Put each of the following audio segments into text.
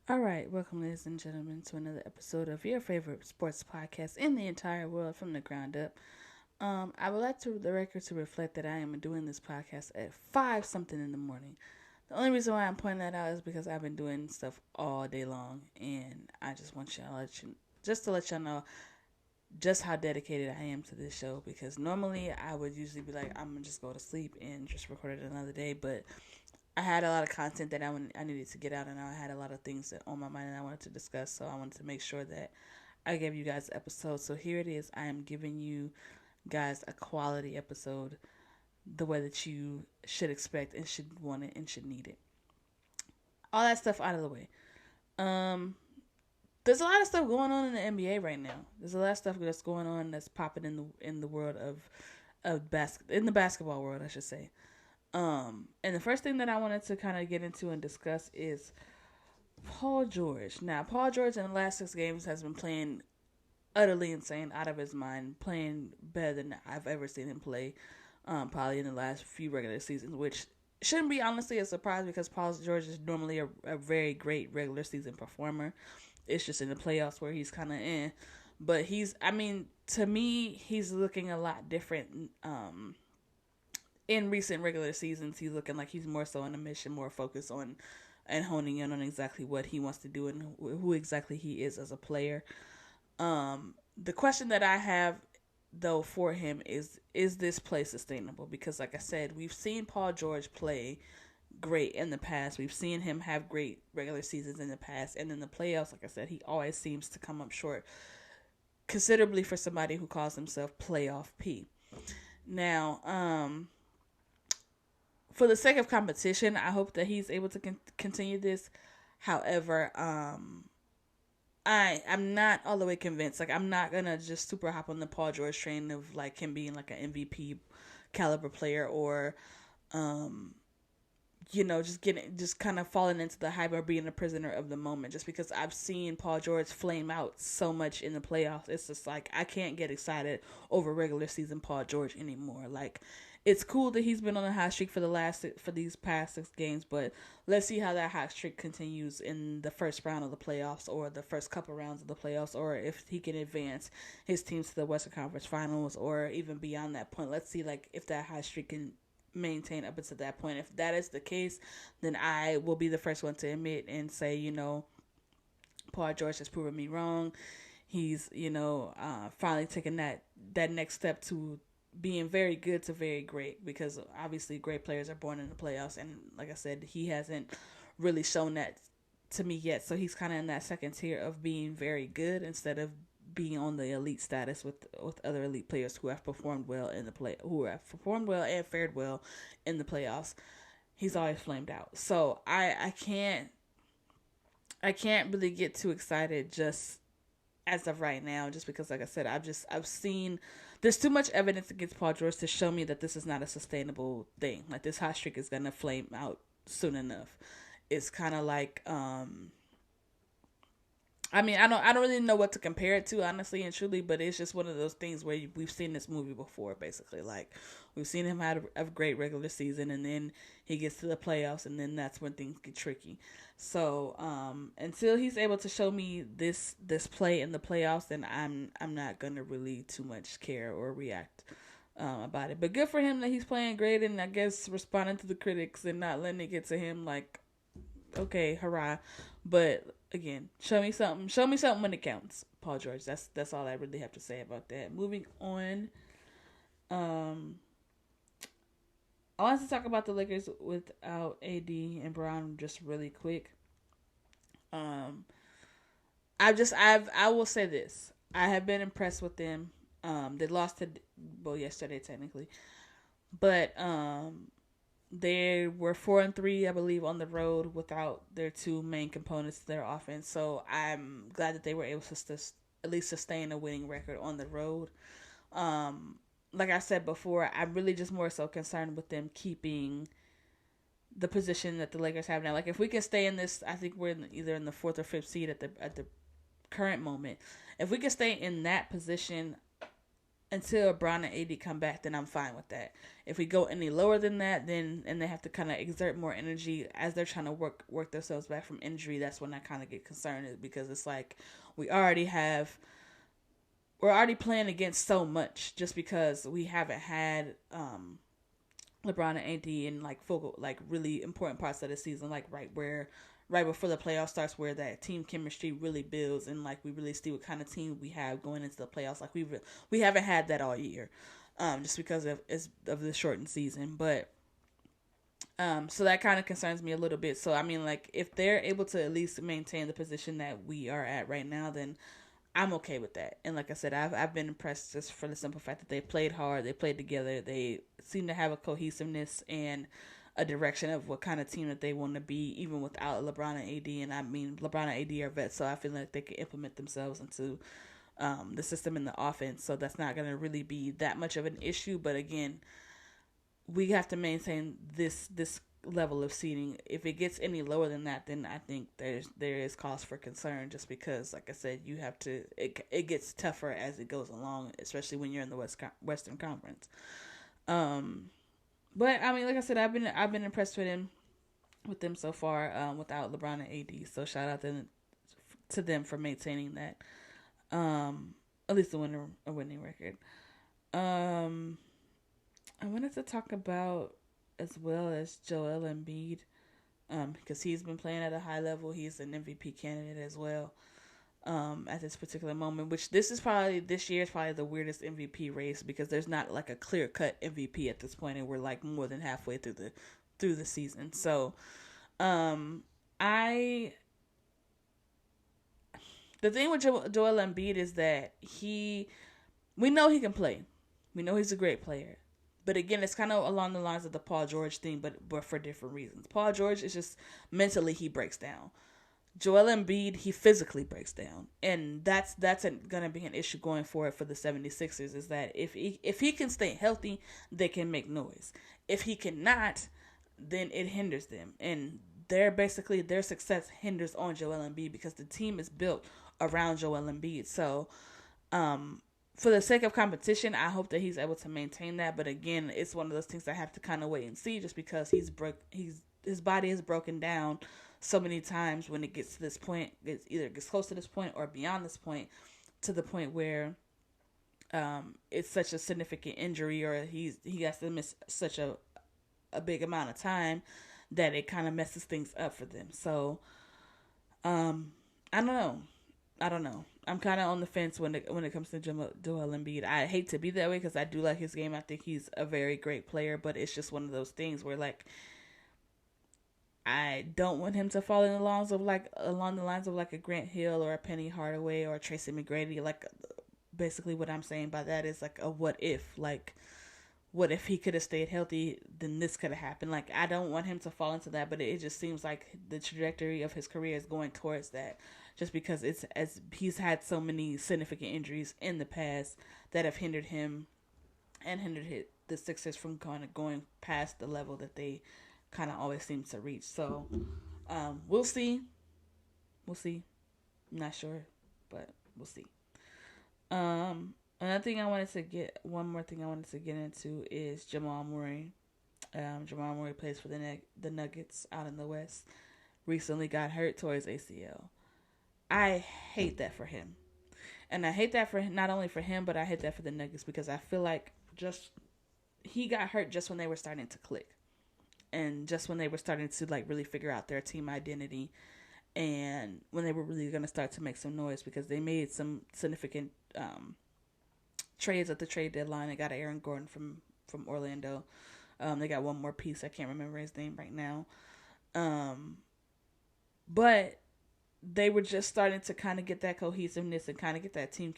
All right, welcome, ladies and gentlemen, to another episode of your favorite sports podcast in the entire world from the ground up. I would like to the record to reflect that I am doing this podcast at 5 something in the morning. The only reason why I'm pointing that out is because I've been doing stuff all day long, and I just want y'all just to let y'all know just how dedicated I am to this show. Because normally I would usually be like, I'm gonna just go to sleep and just record it another day, but I had a lot of content that I needed to get out, and I had a lot of things that on my mind and I wanted to discuss. So I wanted to make sure that I gave you guys an episode. So here it is. I am giving you guys a quality episode, the way that you should expect and should want it and should need it. All that stuff out of the way. Um, there's a lot of stuff going on in the NBA right now. There's a lot of stuff that's going on that's popping in the world of in the basketball world, I should say. And the first thing that I wanted to kind of get into and discuss is Paul George. Now, Paul George in the last 6 games has been playing utterly insane, out of his mind, playing better than I've ever seen him play. Probably in the last few regular seasons, which shouldn't be honestly a surprise because Paul George is normally a very great regular season performer. It's just in the playoffs where he's kind of in. But I mean, to me, he's looking a lot different. In recent regular seasons, he's looking like he's more so on a mission, more focused on and honing in on exactly what he wants to do and who exactly he is as a player. The question that I have though for him is this play sustainable? Because like I said, we've seen Paul George play great in the past. We've seen him have great regular seasons in the past, and in the playoffs, like I said, he always seems to come up short considerably for somebody who calls himself playoff P. Now, for the sake of competition, I hope that he's able to continue this. However, I'm not all the way convinced. Like, I'm not gonna just super hop on the Paul George train of like him being like an MVP caliber player, or um just kind of falling into the hype or being a prisoner of the moment. Just because I've seen Paul George flame out so much in the playoffs, it's just like I can't get excited over regular season Paul George anymore. Like, it's cool that he's been on a hot streak for these past 6 games, but let's see how that hot streak continues in the first round of the playoffs, or the first couple rounds of the playoffs, or if he can advance his teams to the Western Conference Finals, or even beyond that point. Let's see, like, if that hot streak can maintain up until that point. If that is the case, then I will be the first one to admit and say, Paul George has proven me wrong. He's, finally taken that next step to being very good to very great, because obviously great players are born in the playoffs, and like I said, he hasn't really shown that to me yet. So he's kind of in that second tier of being very good instead of being on the elite status with other elite players who have performed well in the play, who have performed well and fared well in the playoffs. He's always flamed out. So I can't really get too excited just as of right now, just because, like I said, I've seen there's too much evidence against Paul George to show me that this is not a sustainable thing. Like, this hot streak is gonna flame out soon enough. It's kind of like I mean, I don't really know what to compare it to, honestly and truly, but it's just one of those things where we've seen this movie before, basically. Like, we've seen him have a great regular season, and then he gets to the playoffs, and then that's when things get tricky. So, until he's able to show me this play in the playoffs, then I'm not gonna really too much care or react about it. But good for him that he's playing great, and I guess responding to the critics and not letting it get to him. Like, okay, hurrah. But again, show me something. Show me something when it counts, Paul George. That's all I really have to say about that. Moving on. Um, I want to talk about the Lakers without AD and Brown just really quick. Um, I will say this. I have been impressed with them. They lost to, well, yesterday technically, but they were 4-3, I believe, on the road without their two main components to their offense. So I'm glad that they were able to at least sustain a winning record on the road. Like I said before, I'm really just more so concerned with them keeping the position that the Lakers have now. Like, if we can stay in this, I think we're either in the fourth or fifth seed at the current moment. If we can stay in that position until Brown and AD come back, then I'm fine with that. If we go any lower than that, then and they have to kind of exert more energy as they're trying to work themselves back from injury, that's when I kind of get concerned, because it's like we're already playing against so much just because we haven't had LeBron and AD in like focal, like really important parts of the season, like right before the playoff starts, where that team chemistry really builds and like we really see what kind of team we have going into the playoffs. Like we haven't had that all year, just because of the shortened season. But so that kind of concerns me a little bit. So I mean, like if they're able to at least maintain the position that we are at right now, then I'm okay with that. And like I said, I've been impressed just for the simple fact that they played hard, they played together, they seem to have a cohesiveness and a direction of what kind of team that they want to be, even without LeBron and AD. And I mean, LeBron and AD are vets, so I feel like they can implement themselves into the system and the offense. So that's not going to really be that much of an issue. But again, we have to maintain this level of seeding. If it gets any lower than that, then I think there is cause for concern, just because, like I said, you have to. It gets tougher as it goes along, especially when you're in the Western Conference. But I mean, like I said, I've been impressed with them so far, without LeBron and AD. So shout out to them for maintaining that, at least a winning record. I wanted to talk about as well as Joel Embiid, because he's been playing at a high level. He's an MVP candidate as well. At this particular moment, which this year is probably the weirdest MVP race, because there's not like a clear cut MVP at this point, and we're like more than halfway through the season. So, the thing with Joel Embiid is that we know he can play, we know he's a great player, but again, it's kind of along the lines of the Paul George thing, but for different reasons. Paul George is just mentally he breaks down. Joel Embiid, he physically breaks down. And that's going to be an issue going forward for the 76ers, is that if he can stay healthy, they can make noise. If he cannot, then it hinders them. And their success hinders on Joel Embiid, because the team is built around Joel Embiid. So, for the sake of competition, I hope that he's able to maintain that. But again, it's one of those things I have to kind of wait and see, just because his body is broken down so many times when it gets to this point. It either gets close to this point or beyond this point, to the point where it's such a significant injury, or he has to miss such a big amount of time that it kind of messes things up for them. So I don't know. I'm kind of on the fence when it comes to Joel Embiid. I hate to be that way, because I do like his game. I think he's a very great player, but it's just one of those things where, like, I don't want him to fall along the lines of like a Grant Hill or a Penny Hardaway or a Tracy McGrady. Like, basically what I'm saying by that is like a what if. Like, what if he could have stayed healthy, then this could have happened. Like, I don't want him to fall into that, but it just seems like the trajectory of his career is going towards that, just because he's had so many significant injuries in the past that have hindered him and hindered the Sixers from kind of going past the level that they kind of always seem to reach. So we'll see. I'm not sure, but we'll see. One more thing I wanted to get into is Jamal Murray. Jamal Murray plays for the Nuggets out in the West. Recently got hurt towards ACL. I hate that for him. And I hate that for not only for him, but I hate that for the Nuggets, because I feel like he got hurt just when they were starting to click. And just when they were starting to like really figure out their team identity, and when they were really going to start to make some noise, because they made some significant trades at the trade deadline. They got Aaron Gordon from Orlando. They got one more piece. I can't remember his name right now. But they were just starting to kind of get that cohesiveness and kind of get that team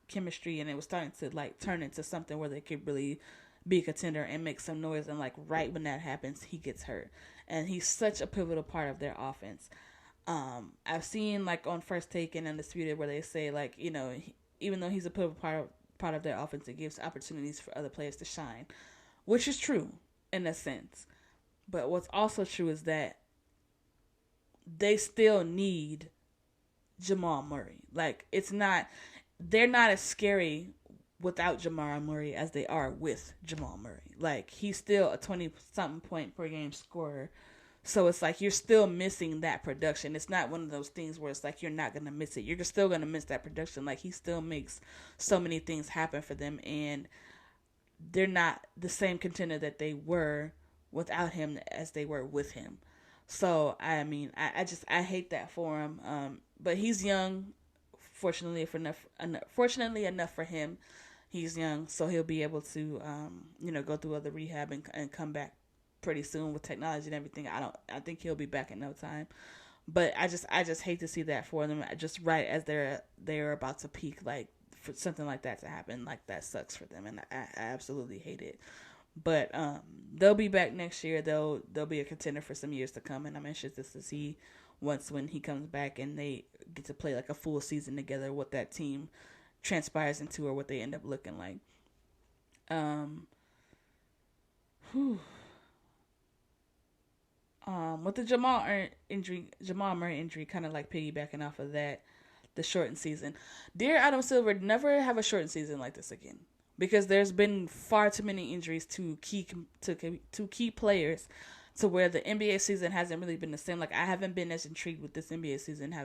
chemistry, and it was starting to like turn into something where they could really be a contender and make some noise. And like right when that happens, he gets hurt, and he's such a pivotal part of their offense. I've seen like on First Take and Undisputed where they say, like, you know, even though he's a pivotal part of their offense, it gives opportunities for other players to shine, which is true in a sense. But what's also true is that they still need Jamal Murray. Like, they're not as scary without Jamal Murray as they are with Jamal Murray. Like, he's still a 20-something point per game scorer. So it's like you're still missing that production. It's not one of those things where it's like you're not going to miss it. You're just still going to miss that production. Like, he still makes so many things happen for them, and they're not the same contender that they were without him as they were with him. So, I mean, I hate that for him. But he's young. Fortunately enough for him, he's young, so he'll be able to, go through other rehab and come back pretty soon with technology and everything. I think he'll be back in no time. But I just hate to see that for them, just right as they're about to peak, like, for something like that to happen. Like, that sucks for them, and I absolutely hate it. But they'll be back next year. They'll be a contender for some years to come, and I'm anxious to see when he comes back and they get to play like a full season together, what that team transpires into or what they end up looking like. With the Jamal Murray injury, kind of like piggybacking off of that, the shortened season. Dear Adam Silver, never have a shortened season like this again, because there's been far too many injuries to key players, to where the NBA season hasn't really been the same. Like, I haven't been as intrigued with this NBA season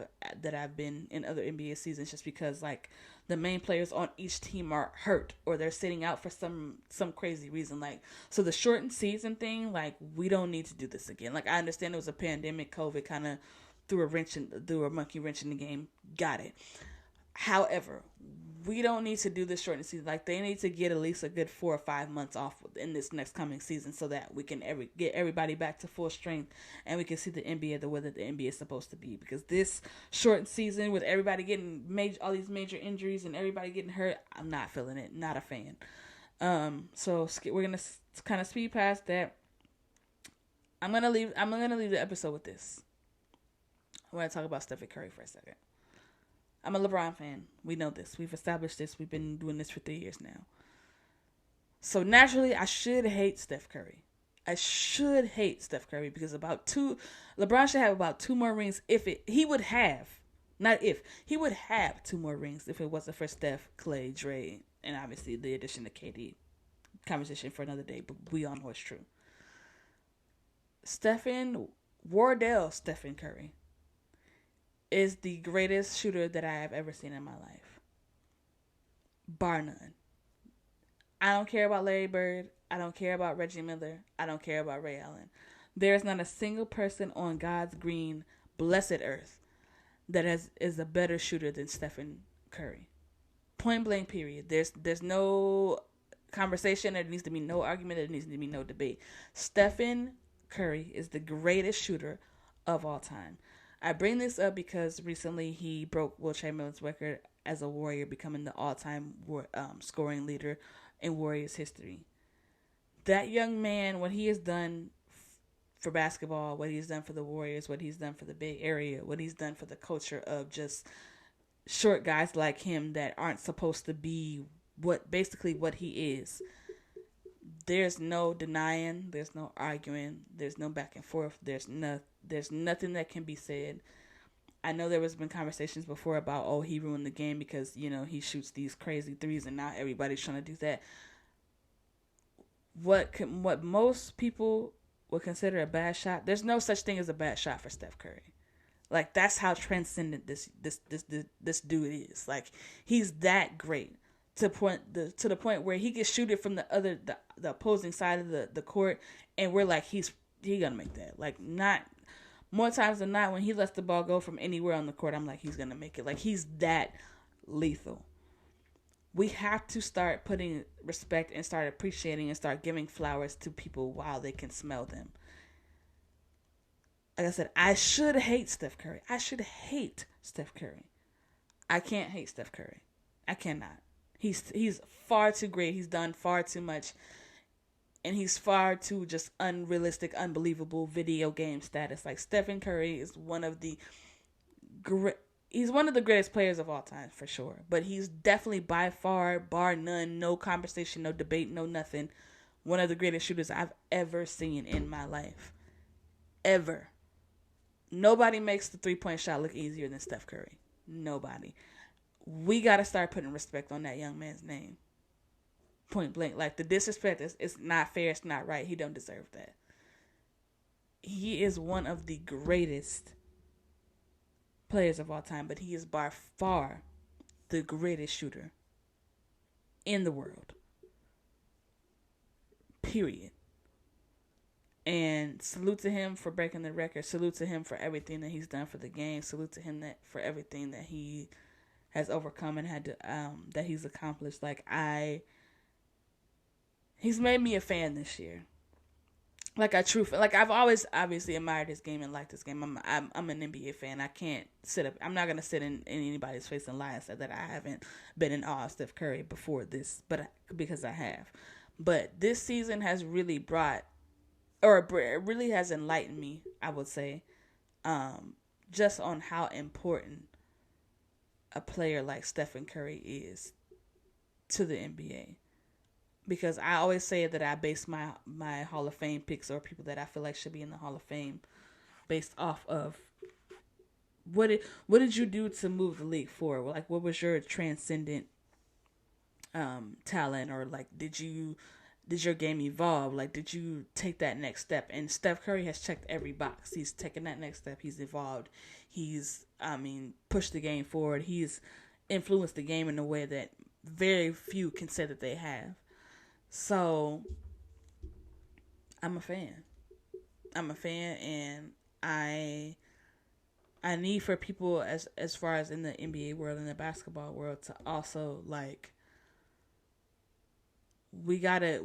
that I've been in other NBA seasons, just because, like, the main players on each team are hurt or they're sitting out for some crazy reason. Like, so the shortened season thing, like, we don't need to do this again. Like, I understand it was a pandemic, COVID kind of threw a monkey wrench in the game. Got it. However, we don't need to do this shortened season. Like, they need to get at least a good 4 or 5 months off in this next coming season, so that we can get everybody back to full strength and we can see the NBA the way that the NBA is supposed to be. Because this shortened season with everybody getting all these major injuries and everybody getting hurt, I'm not feeling it. Not a fan. So we're gonna kind of speed past that. I'm gonna leave the episode with this. I want to talk about Stephen Curry for a second. I'm a LeBron fan. We know this. We've established this. We've been doing this for 3 years now. So naturally, I should hate Steph Curry. Because LeBron should have about 2 more rings he would have 2 more rings if it wasn't for Steph, Clay, Dre, and obviously the addition of KD. Conversation for another day, but we all know it's true. Wardell Stephen Curry is the greatest shooter that I have ever seen in my life. Bar none. I don't care about Larry Bird. I don't care about Reggie Miller. I don't care about Ray Allen. There is not a single person on God's green, blessed earth that is a better shooter than Stephen Curry. Point blank, period. There's no conversation. There needs to be no argument. There needs to be no debate. Stephen Curry is the greatest shooter of all time. I bring this up because recently he broke Will Chamberlain's record as a Warrior, becoming the all-time scoring leader in Warriors history. That young man, what he has done for basketball, what he's done for the Warriors, what he's done for the Bay Area, what he's done for the culture of just short guys like him that aren't supposed to be what he is. There's no denying, there's no arguing, there's no back and forth, there's nothing that can be said. I know there was been conversations before about, he ruined the game because, he shoots these crazy threes and now everybody's trying to do that. What most people would consider a bad shot, there's no such thing as a bad shot for Steph Curry. Like, that's how transcendent this dude is. Like, he's that great. To the point where he can shoot it from the opposing side of the court, and we're like, he gonna make that. Like, not more times than not, when he lets the ball go from anywhere on the court, I'm like, he's gonna make it. Like, he's that lethal. We have to start putting respect and start appreciating and start giving flowers to people while they can smell them. Like I said, I should hate Steph Curry. I can't hate Steph Curry. I cannot. He's far too great. He's done far too much. And he's far too just unrealistic, unbelievable video game status. Like, Stephen Curry is one of the greatest players of all time, for sure. But he's definitely by far, bar none, no conversation, no debate, no nothing, one of the greatest shooters I've ever seen in my life. Ever. Nobody makes the 3-point shot look easier than Steph Curry. Nobody. We got to start putting respect on that young man's name. Point blank. Like, the disrespect is not fair. It's not right. He don't deserve that. He is one of the greatest players of all time, but he is by far the greatest shooter in the world. Period. And salute to him for breaking the record. Salute to him for everything that he's done for the game. Salute to him for everything that he has overcome and had to that he's accomplished. He's made me a fan this year. Like I've always obviously admired his game and liked his game. I'm an NBA fan. I can't sit up. I'm not gonna sit in anybody's face and lie and say that I haven't been in awe of Steph Curry before this, because I have. But this season has really it really has enlightened me, I would say, just on how important a player like Stephen Curry is to the NBA. Because I always say that I base my Hall of Fame picks, or people that I feel like should be in the Hall of Fame, based off of what did you do to move the league forward? Like, what was your transcendent talent, or like did your game evolve? Like, did you take that next step? And Steph Curry has checked every box. He's taken that next step. He's evolved. He's pushed the game forward. He's influenced the game in a way that very few can say that they have. So, I'm a fan, and I need for people as far as in the NBA world and the basketball world to also, like, we gotta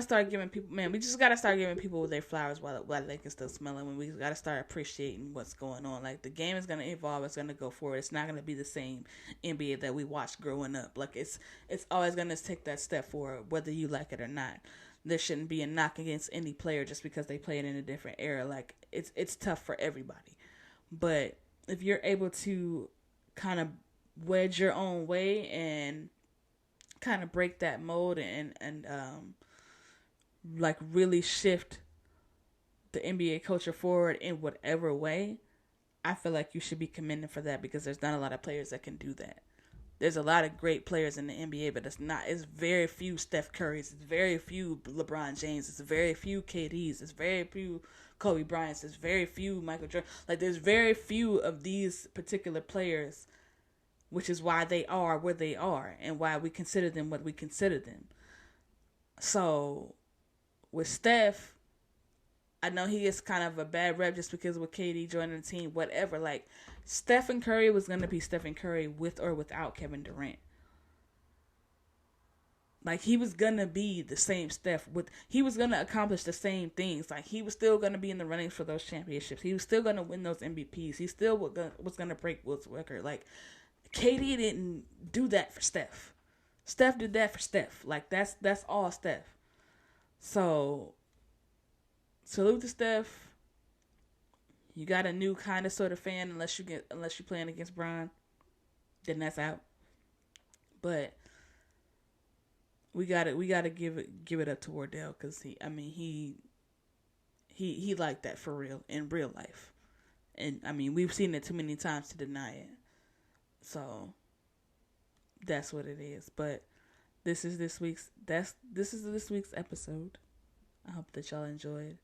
start giving people, we just gotta start giving people their flowers while they can still smell them. We gotta start appreciating what's going on. Like, the game is gonna evolve. It's gonna go forward. It's not gonna be the same NBA that we watched growing up. Like, it's always gonna take that step forward, whether you like it or not. There shouldn't be a knock against any player just because they played in a different era. Like, it's tough for everybody. But if you're able to kind of wedge your own way and kind of break that mold and like really shift the NBA culture forward in whatever way, I feel like you should be commended for that, because there's not a lot of players that can do that. There's a lot of great players in the NBA, but it's very few Steph Currys, it's very few LeBron James, it's very few KDs, it's very few Kobe Bryants, it's very few Michael Jordan. Like, there's very few of these particular players, which is why they are where they are and why we consider them what we consider them. So, with Steph, I know he gets kind of a bad rep just because with KD joining the team, whatever. Like, Stephen Curry was going to be Stephen Curry with or without Kevin Durant. Like, he was going to be the same Steph. He was going to accomplish the same things. Like, he was still going to be in the running for those championships. He was still going to win those MVPs. He still was going to break Will's record. Like, KD didn't do that for Steph. Steph did that for Steph. Like, that's all Steph. So, salute to Steph. You got a new kind of sort of fan, unless you're playing against Bron, then that's out. But we gotta give it up to Wardell, because he liked that for real in real life, and we've seen it too many times to deny it. So that's what it is. But this is this week's episode. I hope that y'all enjoyed,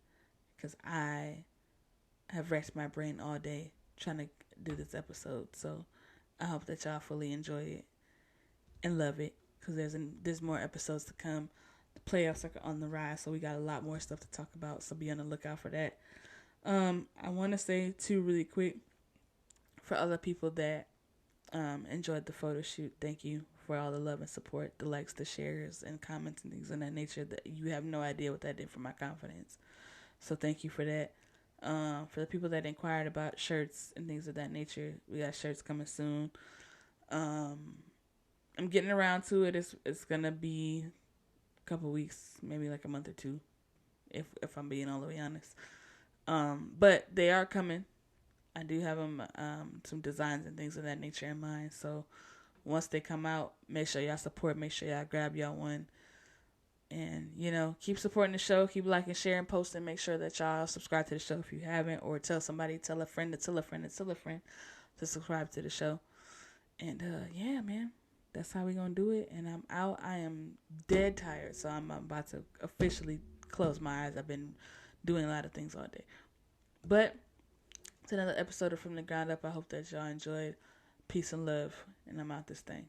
because I have racked my brain all day trying to do this episode. So I hope that y'all fully enjoy it and love it, because there's more episodes to come. The playoffs are on the rise, so we got a lot more stuff to talk about. So be on the lookout for that. I want to say too, really quick, for other people that enjoyed the photo shoot, thank you for all the love and support, the likes, the shares, and comments and things of that nature. That you have no idea what that did for my confidence. So thank you for that. For the people that inquired about shirts and things of that nature, we got shirts coming soon. I'm getting around to it. It's gonna be a couple weeks, maybe like a month or two, if I'm being all the way honest. But they are coming. I do have them, some designs and things of that nature in mind. So once they come out, make sure y'all support. Make sure y'all grab y'all one. And, keep supporting the show. Keep liking, sharing, posting. Make sure that y'all subscribe to the show if you haven't. Or tell somebody, tell a friend to tell a friend to tell a friend to subscribe to the show. And, yeah, man. that's how we gonna do it. And I'm out. I am dead tired, so I'm about to officially close my eyes. I've been doing a lot of things all day. But it's another episode of From the Ground Up. I hope that y'all enjoyed. Peace and love. And I'm out this thing.